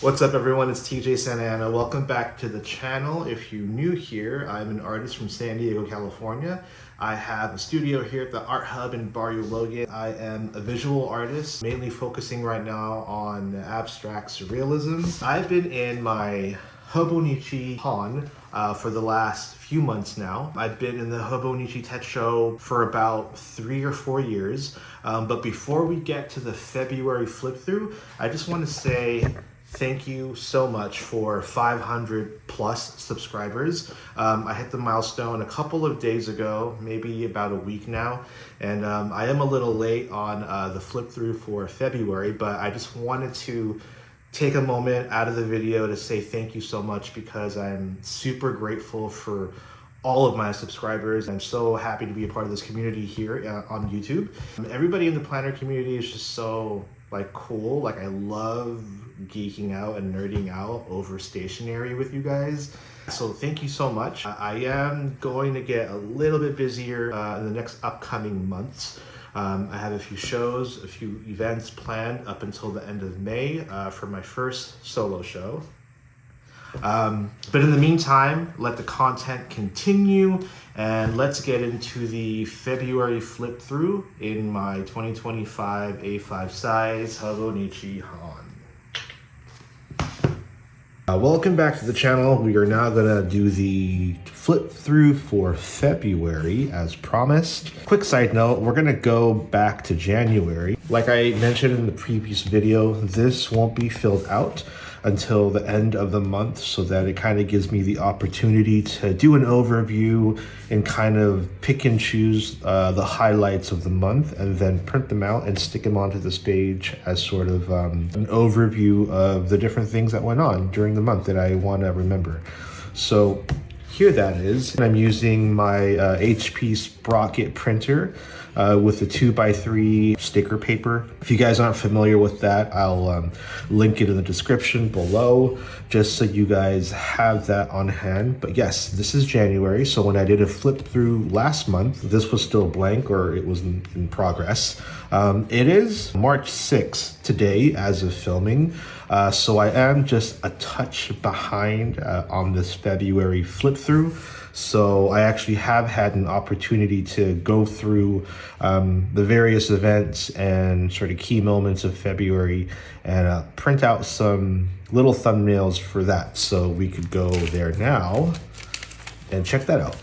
What's up, everyone? It's TJ Santa Ana. Welcome back to the channel. If you're new here, I'm an artist from San Diego, California. I have a studio here at the Art Hub in Barrio Logan. I am a visual artist, mainly focusing right now on abstract surrealism. I've been in my Hobonichi-ing for the last few months now. I've been in the Hobonichi Techo for about 3 or 4 years. But before we get to the February flip through, I just want to say thank you so much for 500 plus subscribers. I hit the milestone a couple of days ago, maybe about a week now. And I am a little late on the flip through for February, but I just wanted to take a moment out of the video to say thank you so much because I'm super grateful for all of my subscribers. I'm so happy to be a part of this community here on YouTube. Everybody in the planner community is just so cool. I love geeking out and nerding out over stationery with you guys. So thank you so much. I am going to get a little bit busier in the next upcoming months. I have a few shows, a few events planned up until the end of May for my first solo show. But in the meantime, let the content continue and let's get into the February flip through in my 2025 A5 size Hobonichi-ing. Welcome back to the channel. We are now gonna do the flip through for February as promised. Quick side note, we're gonna go back to January. Like I mentioned in the previous video, this won't be filled out until the end of the month, so that it kind of gives me the opportunity to do an overview and kind of pick and choose the highlights of the month and then print them out and stick them onto this page as sort of an overview of the different things that went on during the month that I want to remember. So here that is. I'm using my HP Sprocket printer with the 2x3 sticker paper. If you guys aren't familiar with that, I'll link it in the description below just so you guys have that on hand. But yes, this is January, so when I did a flip through last month, this was still blank, or it was in progress. It is March 6th today as of filming, so I am just a touch behind on this February flip through. So I actually have had an opportunity to go through the various events and sort of key moments of February and print out some little thumbnails for that. So we could go there now and check that out.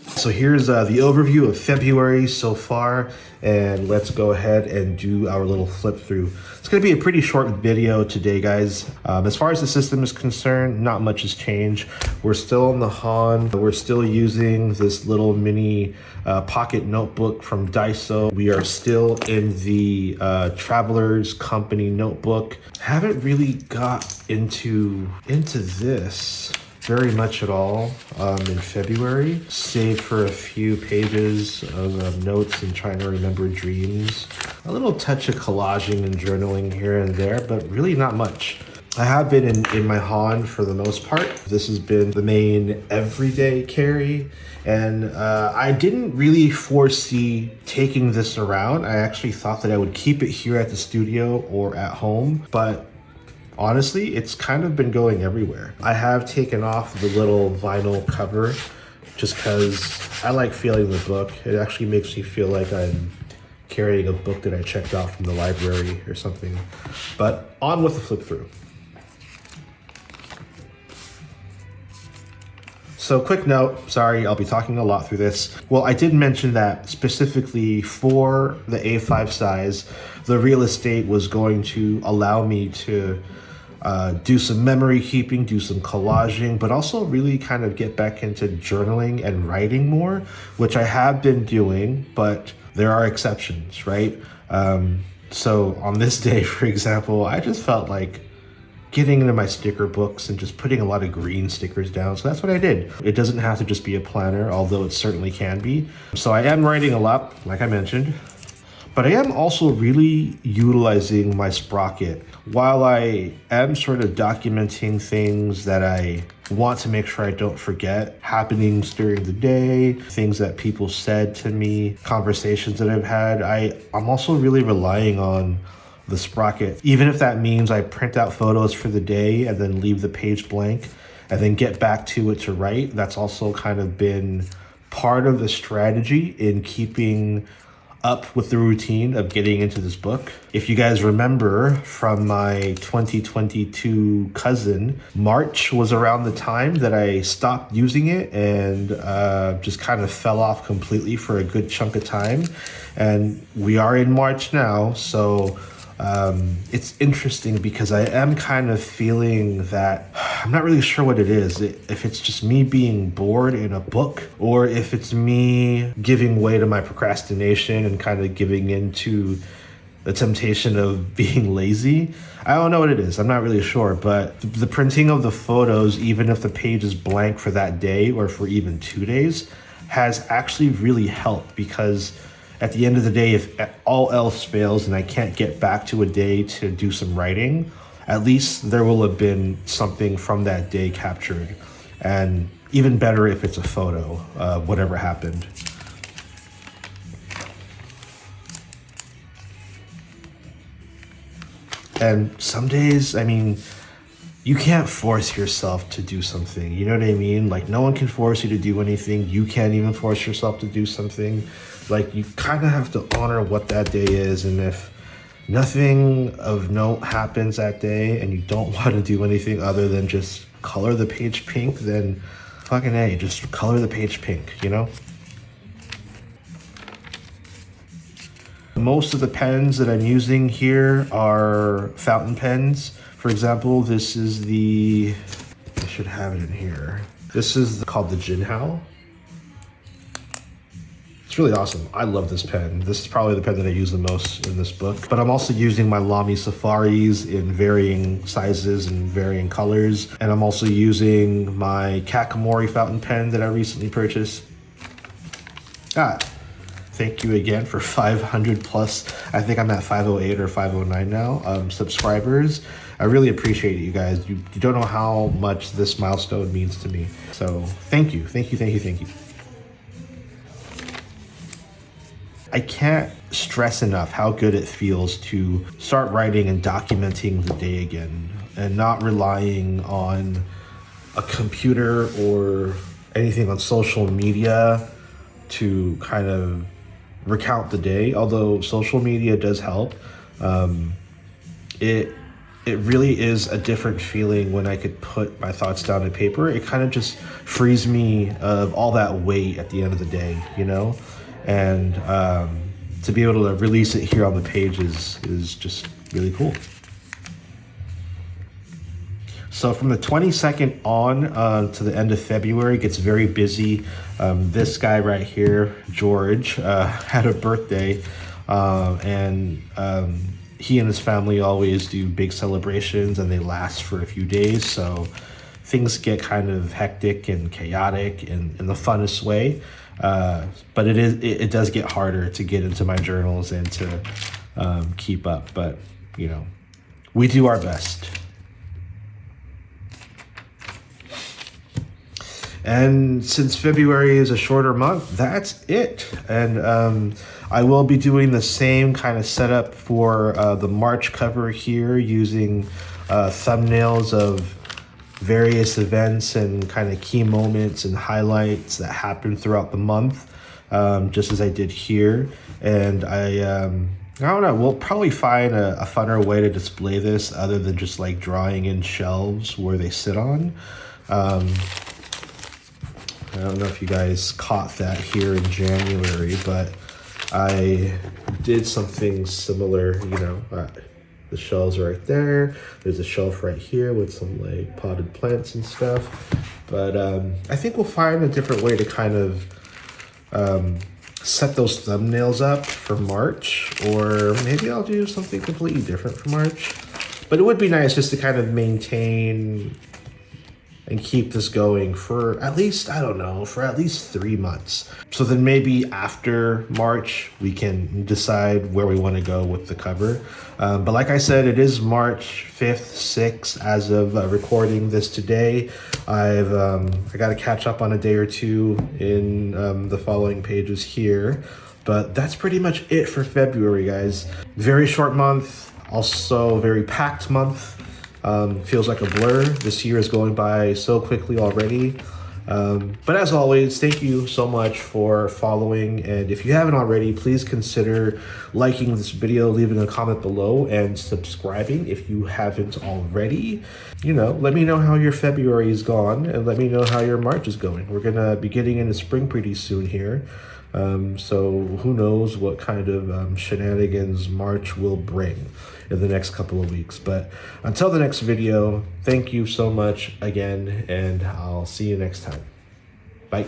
So here's the overview of February so far, and let's go ahead and do our little flip through. It's gonna be a pretty short video today, guys. As far as the system is concerned, not much has changed. We're still on the HON. We're still using this little mini pocket notebook from Daiso. We are still in the Traveler's Company notebook. Haven't really got into this very much at all in February, save for a few pages of notes and trying to remember dreams. A little touch of collaging and journaling here and there, but really not much. I have been in my HON for the most part. This has been the main everyday carry, and I didn't really foresee taking this around. I actually thought that I would keep it here at the studio or at home, but honestly, it's kind of been going everywhere. I have taken off the little vinyl cover just because I like feeling the book. It actually makes me feel like I'm carrying a book that I checked out from the library or something. But on with the flip through. So quick note, sorry, I'll be talking a lot through this. Well, I did mention that specifically for the A5 size, the real estate was going to allow me to do some memory keeping, do some collaging, but also really kind of get back into journaling and writing more, which I have been doing, but there are exceptions, right? So on this day, for example, I just felt like getting into my sticker books and just putting a lot of green stickers down. So that's what I did. It doesn't have to just be a planner, although it certainly can be. So I am writing a lot, like I mentioned. But I am also really utilizing my sprocket. While I am sort of documenting things that I want to make sure I don't forget, happenings during the day, things that people said to me, conversations that I've had, I'm also really relying on the sprocket. Even if that means I print out photos for the day and then leave the page blank and then get back to it to write, that's also kind of been part of the strategy in keeping up with the routine of getting into this book. If you guys remember from my 2022 cousin, March was around the time that I stopped using it and just kind of fell off completely for a good chunk of time. And we are in March now, so it's interesting because I am kind of feeling that I'm not really sure what it is. If it's just me being bored in a book or if it's me giving way to my procrastination and kind of giving into the temptation of being lazy. I don't know what it is. I'm not really sure, but the printing of the photos, even if the page is blank for that day or for even 2 days, has actually really helped because at the end of the day, if all else fails and I can't get back to a day to do some writing, at least there will have been something from that day captured. And even better if it's a photo of whatever happened. And some days, I mean, you can't force yourself to do something. You know what I mean? Like, no one can force you to do anything. You can't even force yourself to do something. Like, you kind of have to honor what that day is. And if nothing of note happens that day and you don't want to do anything other than just color the page pink, then fucking A, just color the page pink, you know? Most of the pens that I'm using here are fountain pens. For example, this is I should have it in here. This is called the Jinhao. It's really awesome. I love this pen. This is probably the pen that I use the most in this book. But I'm also using my Lamy Safaris in varying sizes and varying colors. And I'm also using my Kakamori fountain pen that I recently purchased. Thank you again for 500 plus. I think I'm at 508 or 509 now, subscribers. I really appreciate it, you guys. You don't know how much this milestone means to me. So thank you, thank you, thank you, thank you. I can't stress enough how good it feels to start writing and documenting the day again and not relying on a computer or anything on social media to kind of recount the day. Although social media does help, it really is a different feeling when I could put my thoughts down on paper. It kind of just frees me of all that weight at the end of the day, you know? And to be able to release it here on the page is just really cool. So from the 22nd on to the end of February, it gets very busy. This guy right here, George, had a birthday, and he and his family always do big celebrations and they last for a few days. So things get kind of hectic and chaotic in the funnest way. But it does get harder to get into my journals and to keep up. But, you know, we do our best. And since February is a shorter month, that's it. And I will be doing the same kind of setup for the March cover here, using thumbnails of various events and kind of key moments and highlights that happen throughout the month, just as I did here. And I don't know, we'll probably find a funner way to display this other than just like drawing in shelves where they sit on. I don't know if you guys caught that here in January, but I did something similar, you know. The shelves are right there. There's a shelf right here with some like potted plants and stuff. But I think we'll find a different way to kind of set those thumbnails up for March, or maybe I'll do something completely different for March. But it would be nice just to kind of maintain and keep this going for at least, I don't know, for at least 3 months. So then maybe after March, we can decide where we want to go with the cover. But like I said, it is March 5th, 6th as of recording this today. I got to catch up on a day or two in the following pages here. But that's pretty much it for February, guys. Very short month, also very packed month. Feels like a blur. This year is going by so quickly already. But as always, thank you so much for following. And if you haven't already, please consider liking this video, leaving a comment below, and subscribing if you haven't already. You know, let me know how your February is gone, and let me know how your March is going. We're gonna be getting into spring pretty soon here. So who knows what kind of shenanigans March will bring in the next couple of weeks. But until the next video, thank you so much again, and I'll see you next time. Bye.